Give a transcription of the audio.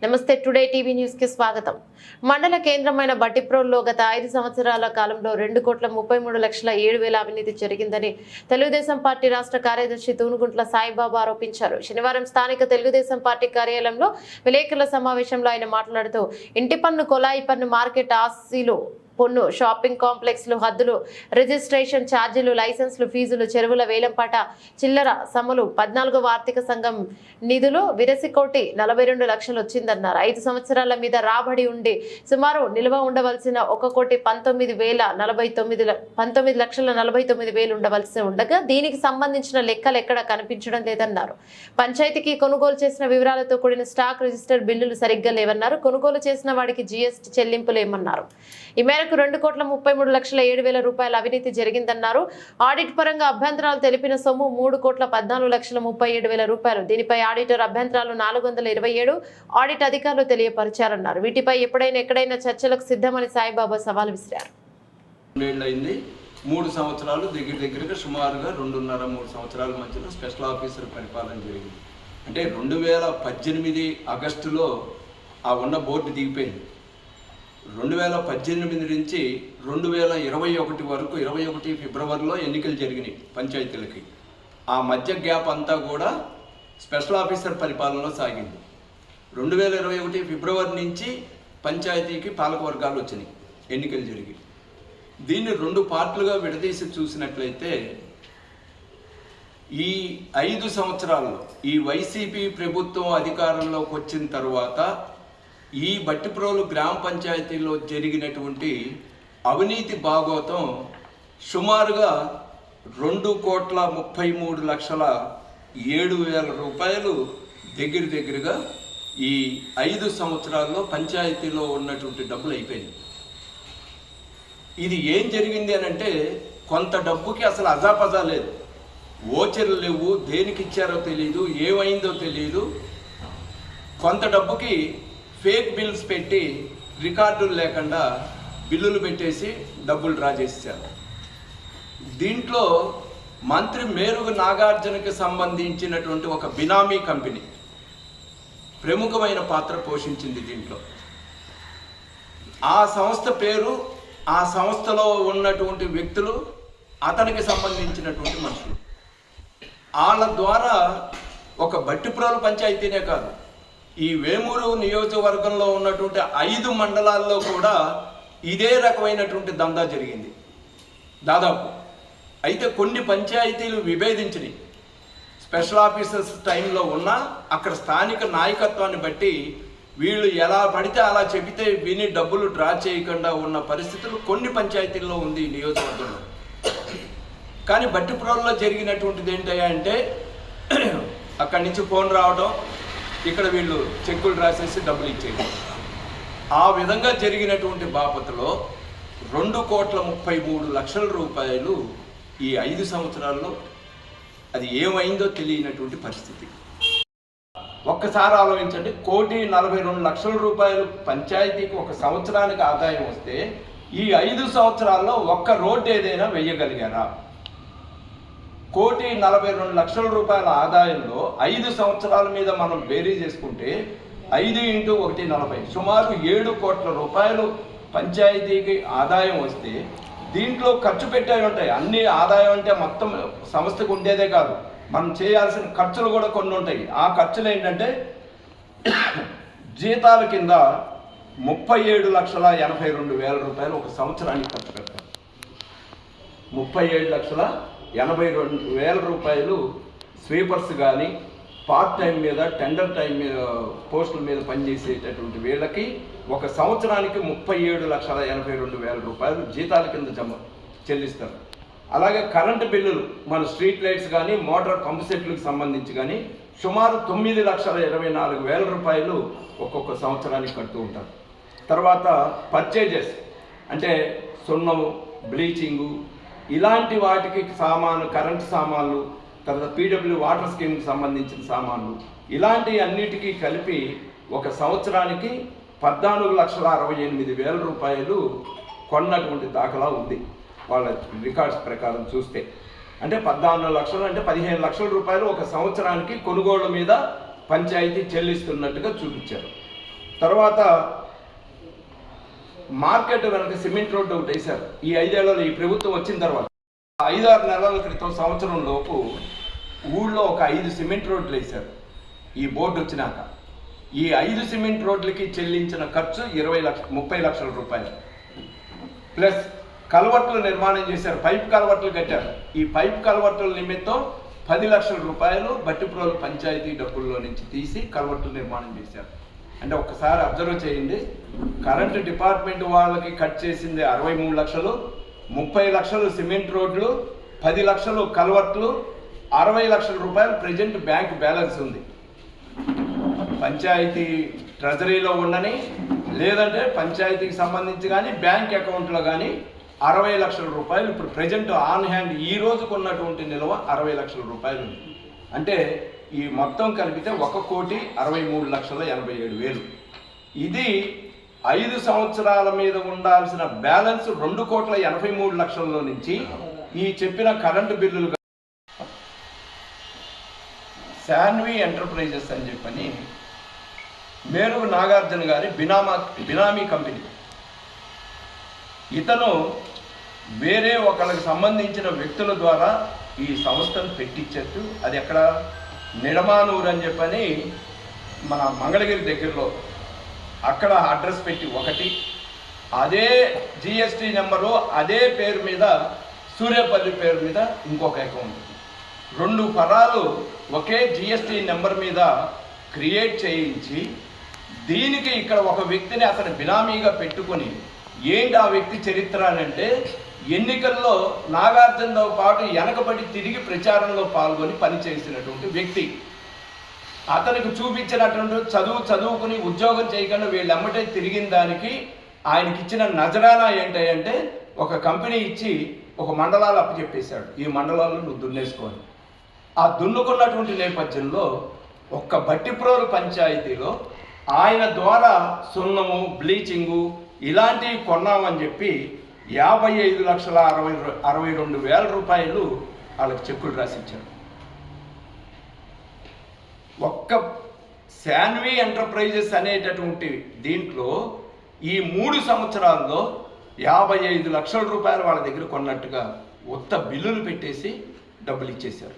నమస్తే today TV news కి స్వాగతం. మండల కేంద్రమైన బట్టిప్రోలులో గత 5 సంవత్సరాల కాలంలో 2,33,07,000 అవినీతి జరిగిందని తెలుగుదేశం పార్టీ రాష్ట్ర కార్యదర్శి తూనుగుంట్ల సాయిబాబా ఆరోపించారు. శనివారం స్థానిక తెలుగుదేశం పార్టీ కార్యాలయంలో విలేకరుల సమావేశంలో ఆయన మాట్లాడుతూ ఇంటి పన్ను, కొలాయి పన్ను, మార్కెట్ ఆస్తిలు పన్ను, షాపింగ్ కాంప్లెక్స్లు, హద్దులు, రిజిస్ట్రేషన్ ఛార్జీలు, లైసెన్సులు, ఫీజులు, చెరువుల వేలంపాట, చిల్లర సమ్ములు, 14వ ఆర్థిక సంఘం నిధులు విరసికోటి 42 లక్షలు వచ్చిందన్నారు. 5 సంవత్సరాల మీద రాబడి ఉండి సుమారు నిల్వ ఉండవలసిన 1,19,49,000 ఉండవలసి ఉండగా దీనికి సంబంధించిన లెక్కలు ఎక్కడ కనిపించడం లేదన్నారు. పంచాయతీకి కొనుగోలు చేసిన వివరాలతో కూడిన స్టాక్ రిజిస్టర్ బిల్లులు సరిగ్గా లేవన్నారు. కొనుగోలు చేసిన వాడికి జీఎస్టీ చెల్లింపు లేమన్నారు. ఈ మేరకు 2,33,07,000 రూపాయల అవినీతి జరిగిందన్నారు. ఆడిట్ పరంగా అభ్యంతరాలు తెలిపిన సొమ్ము 3,14,37,000 రూపాయలు. దీనిపై ఆడిటర్ అభ్యంతరాలు 427 ఆడిట్ అధికారులు తెలియపరిచారన్నారు. వీటిపై ఎక్కడైనా చర్చలకు సిద్ధమని సాయిబాబా సవాల్ విసిరారు. 3 సంవత్సరాలు దగ్గరగా సుమారుగా 2.5-3 సంవత్సరాల మధ్యలో స్పెషల్ ఆఫీసర్ పరిపాలన జరిగింది. అంటే 2018 ఆగస్టులో ఆ ఉన్న బోర్డు దిగిపోయింది. 2018 నుంచి 2021 వరకు 21 ఫిబ్రవరిలో ఎన్నికలు జరిగినాయి పంచాయతీలకి. ఆ మధ్య గ్యాప్ అంతా కూడా స్పెషల్ ఆఫీసర్ పరిపాలనలో సాగింది. 2021 ఫిబ్రవరి నుంచి పంచాయతీకి పాలకవర్గాలు వచ్చినాయి, ఎన్నికలు జరిగి. దీన్ని 2 పార్టులుగా విడదీసి చూసినట్లయితే ఈ 5 సంవత్సరాల్లో ఈ వైసీపీ ప్రభుత్వం అధికారంలోకి వచ్చిన తర్వాత ఈ బట్టిప్రోలు గ్రామ పంచాయతీలో జరిగినటువంటి అవినీతి భాగోతం సుమారుగా 2,33,07,000 రూపాయలు దగ్గరగా ఈ 5 సంవత్సరాల్లో పంచాయతీలో ఉన్నటువంటి డబ్బులు అయిపోయింది. ఇది ఏం జరిగింది అని అంటే కొంత డబ్బుకి అసలు అజాపజా లేదు, ఓచర్లు లేవు, దేనికి ఇచ్చారో తెలియదు, ఏమైందో తెలియదు. కొంత డబ్బుకి ఫేక్ బిల్స్ పెట్టి రికార్డులు లేకుండా బిల్లులు పెట్టేసి డబ్బులు డ్రా చేశారు. దీంట్లో మంత్రి మేరుగు నాగార్జునకి సంబంధించినటువంటి ఒక బినామీ కంపెనీ ప్రముఖమైన పాత్ర పోషించింది దీంట్లో. ఆ సంస్థ పేరు, ఆ సంస్థలో ఉన్నటువంటి వ్యక్తులు, అతనికి సంబంధించినటువంటి మనుషులు. వాళ్ళ ద్వారా ఒక బట్టిప్రోలు పంచాయతీనే కాదు, ఈ వేమూరు నియోజకవర్గంలో ఉన్నటువంటి 5 మండలాల్లో కూడా ఇదే రకమైనటువంటి దందా జరిగింది దాదాపు. అయితే కొన్ని పంచాయతీలు విభేదించినాయి. స్పెషల్ ఆఫీసర్స్ టైంలో ఉన్న అక్కడ స్థానిక నాయకత్వాన్ని బట్టి వీళ్ళు ఎలా పడితే అలా చెబితే విని డబ్బులు డ్రా చేయకుండా ఉన్న పరిస్థితులు కొన్ని పంచాయతీల్లో ఉంది ఈ నియోజకవర్గంలో. కానీ బట్టిప్రోలులో జరిగినటువంటిది ఏంటయ్యా అంటే అక్కడి నుంచి ఫోన్ రావడం, ఇక్కడ వీళ్ళు చెక్కులు రాసేసి డబ్బులు ఇచ్చేది. ఆ విధంగా జరిగినటువంటి బాపతలో 2,33,00,000 రూపాయలు ఈ 5 సంవత్సరాల్లో అది ఏమైందో తెలియనటువంటి పరిస్థితి. ఒక్కసారి ఆలోచించండి, 1,42,00,000 రూపాయలు పంచాయతీకి ఒక సంవత్సరానికి ఆదాయం వస్తే ఈ 5 సంవత్సరాల్లో ఒక్క రోడ్డు ఏదైనా వేయగలిగారా? 1,42,00,000 రూపాయల ఆదాయంలో 5 సంవత్సరాల మీద మనం బేరీ చేసుకుంటే 5 × 1 40 సుమారు 7 కోట్ల రూపాయలు పంచాయతీకి ఆదాయం వస్తే దీంట్లో ఖర్చు పెట్టేవి ఉంటాయి. అన్ని ఆదాయం అంటే మొత్తం సంస్థకు ఉండేదే కాదు, మనం చేయాల్సిన ఖర్చులు కూడా కొన్ని ఉంటాయి. ఆ ఖర్చులు ఏంటంటే జీతాల కింద 37,82,000 రూపాయలు ఒక సంవత్సరానికి ఖర్చు పెడతారు. 37,82,000 రూపాయలు స్వీపర్స్ కానీ పార్ట్ టైం మీద, టెండర్ టైం మీద, పోస్టుల మీద పనిచేసేటటువంటి వీళ్ళకి ఒక సంవత్సరానికి 37,82,000 రూపాయలు జీతాల కింద చెల్లిస్తారు. అలాగే కరెంటు బిల్లులు, మన స్ట్రీట్ లైట్స్ కానీ మోటార్ పంప్ సెట్లకు సంబంధించి కానీ సుమారు 9,24,000 రూపాయలు ఒక్కొక్క సంవత్సరానికి కడుతూ ఉంటారు. తర్వాత పర్చేజెస్ అంటే సున్నము, బ్లీచింగు, ఇలాంటి వాటికి సామాను, కరెంటు సామాన్లు, తర్వాత పీడబ్ల్యూ వాటర్ స్కీమ్కి సంబంధించిన సామాన్లు, ఇలాంటి అన్నిటికీ కలిపి ఒక సంవత్సరానికి 14,68,000 రూపాయలు కొన్నటువంటి దాఖలా ఉంది వాళ్ళ రికార్డ్స్ ప్రకారం చూస్తే. అంటే 14 లక్షలు అంటే 15 లక్షల రూపాయలు ఒక సంవత్సరానికి కొనుగోళ్ల మీద పంచాయతీ చెల్లిస్తున్నట్టుగా చూపించారు. తర్వాత మార్కెట్ వెనక సిమెంట్ రోడ్డు ఒకటి వేశారు. ఈ 5 ఏళ్లలో ఈ ప్రభుత్వం వచ్చిన తర్వాత 5-6 నెలల క్రితం సంవత్సరం లోపు ఊళ్ళో ఒక 5 సిమెంట్ రోడ్లు వేశారు. ఈ బోర్డు వచ్చినాక ఈ 5 సిమెంట్ రోడ్లకి చెల్లించిన ఖర్చు 30 లక్షల రూపాయలు. ప్లస్ కల్వర్టులు నిర్మాణం చేశారు, పైప్ కల్వర్టులు కట్టారు. ఈ పైప్ కల్వర్టుల నిమిత్తం 10 లక్షల రూపాయలు బట్టిప్రోలు పంచాయతీ డబ్బుల్లో నుంచి తీసి కల్వర్టులు నిర్మాణం చేశారు. అంటే ఒక్కసారి అబ్జర్వ్ చేయండి, కరెంటు డిపార్ట్మెంట్ వాళ్ళకి కట్ చేసింది 63 లక్షలు, 30 లక్షలు సిమెంట్ రోడ్లు, 10 లక్షలు కల్వర్ట్లు, 60 లక్షల రూపాయలు ప్రజెంట్ బ్యాంక్ బ్యాలెన్స్ ఉంది. పంచాయతీ ట్రెజరీలో ఉండని, లేదంటే పంచాయతీకి సంబంధించి కానీ బ్యాంక్ అకౌంట్లో కానీ 60 లక్షల రూపాయలు ఇప్పుడు ప్రజెంట్ ఆన్ హ్యాండ్ ఈ రోజుకు ఉన్నటువంటి నిల్వ 60 లక్షల రూపాయలు ఉంది. అంటే ఈ మొత్తం కలిపితే 1,63,87,000. ఇది 5 సంవత్సరాల మీద ఉండాల్సిన బ్యాలెన్స్ 2,83,00,000 నుంచి ఈ చెప్పిన కరెంటు బిల్లులు శాన్వి ఎంటర్ప్రైజెస్ అని చెప్పని మేరుగు నాగార్జున గారి బినామీ కంపెనీ. ఇతను వేరే ఒకళ్ళకి సంబంధించిన వ్యక్తుల ద్వారా ఈ సంస్థను పెట్టించచ్చు. అది ఎక్కడ, నిడమానూరు అని చెప్పని మన మంగళగిరి దగ్గరలో, అక్కడ అడ్రస్ పెట్టి ఒకటి, అదే జిఎస్టీ నెంబరు అదే పేరు మీద సూర్యపల్లి పేరు మీద ఇంకొక అకౌంట్. 2 ఫరాలు ఒకే జిఎస్టీ నెంబర్ మీద క్రియేట్ చేయించి దీనికి ఇక్కడ ఒక వ్యక్తిని అతను బినామీగా పెట్టుకొని, ఏంటి ఆ వ్యక్తి చరిత్ర అని అంటే, ఎన్నికల్లో నాగార్జునతో పాటు వెనకబడి తిరిగి ప్రచారంలో పాల్గొని పనిచేసినటువంటి వ్యక్తి. అతనికి చూపించినటువంటి చదువుకుని ఉద్యోగం చేయకుండా వీళ్ళెమ్మటే తిరిగిన దానికి ఆయనకి ఇచ్చిన నజరానా ఏంటంటే, ఒక కంపెనీ ఇచ్చి ఒక మండలాలు అప్పచెప్పేశాడు, ఈ మండలాలను నువ్వు దున్నేసుకోవాలి. ఆ దున్నుకున్నటువంటి నేపథ్యంలో ఒక్క బట్టిప్రోలు పంచాయతీలో ఆయన ద్వారా సున్నము, బ్లీచింగు ఇలాంటివి కొన్నామని చెప్పి 55,62,000 రూపాయలు వాళ్ళకి చెక్కులు రాసిచ్చారు. ఒక్క శాన్వి ఎంటర్ప్రైజెస్ అనేటటువంటి దీంట్లో ఈ 3 సంవత్సరాల్లో 55 లక్షల రూపాయలు వాళ్ళ దగ్గర కొన్నట్టుగా ఉత్త బిల్లులు పెట్టేసి డబ్బులు ఇచ్చేశారు.